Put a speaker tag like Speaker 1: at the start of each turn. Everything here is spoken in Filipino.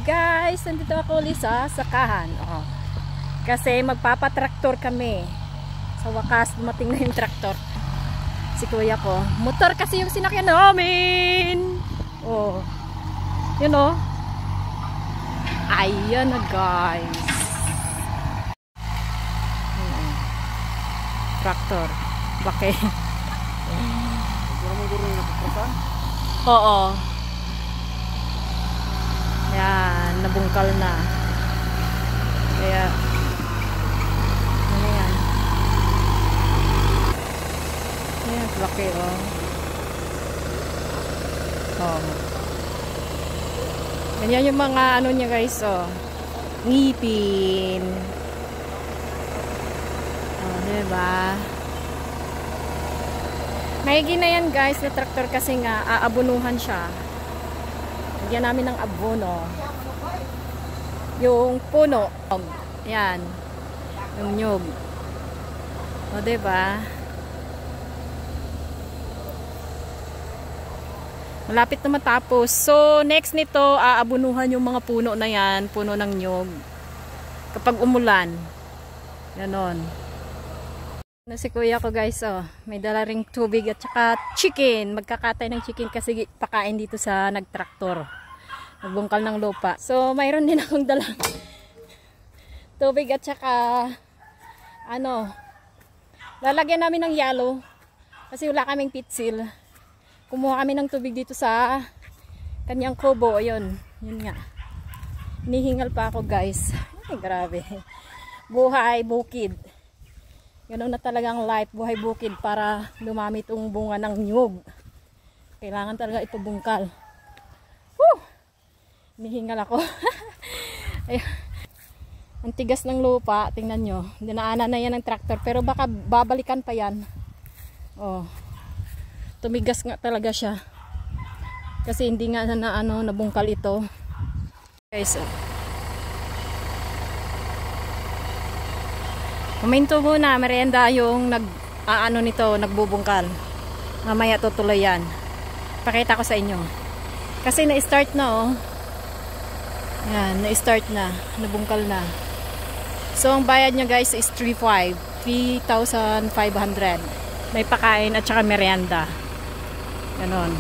Speaker 1: Guys, nandito ako ulit sa sakahan. Kasi magpapatraktor kami. Sa wakas, dumating na yung traktor. Si kuya ko. Motor kasi yung sinakyan namin. Yun o. Ayan na guys. Traktor. Bakit? Oo. Yan, nabungkal na. Kaya ano yan? Ayan, laki ganyan yung mga ano niya guys, ngipin. Diba? Maigi na yan guys na traktor kasi nga aabunuhan siya. Lagyan namin ng abono. Yung puno. Yan. Yung nyug. Diba? Malapit na matapos. So, next nito, aabunuhan yung mga puno na yan. Puno ng nyug. Kapag umulan. Ganon. Si kuya ko guys, may dala ring tubig at saka chicken. Magkakatay ng chicken kasi pakain dito sa nagtraktor. Nagbungkal ng lupa. So, mayroon din akong dalang tubig at saka lalagyan namin ng yalo kasi wala kaming pitsil. Kumuha kami ng tubig dito sa kanyang kubo. Ayun, yun nga. Hinihingal pa ako guys. Ay, grabe. Buhay bukid. Ganun na talagang life, buhay bukid para dumami itong bunga ng nyug. Kailangan talaga ipabungkal. Woo! Nihingal ako. Ang tigas ng lupa, tingnan nyo. Dinaanan na yan ng traktor, pero baka babalikan pa yan. Tumigas nga talaga siya. Kasi hindi nga nabungkal ito. Guys, Kuminto muna, merienda yung nagbubungkal. Mamaya tutuloy yan. Pakita ko sa inyo. Kasi na-start na Yan, na-start na. Nabungkal na. So, ang bayad nyo guys is 3,500. May pakain at saka merienda. Ganon.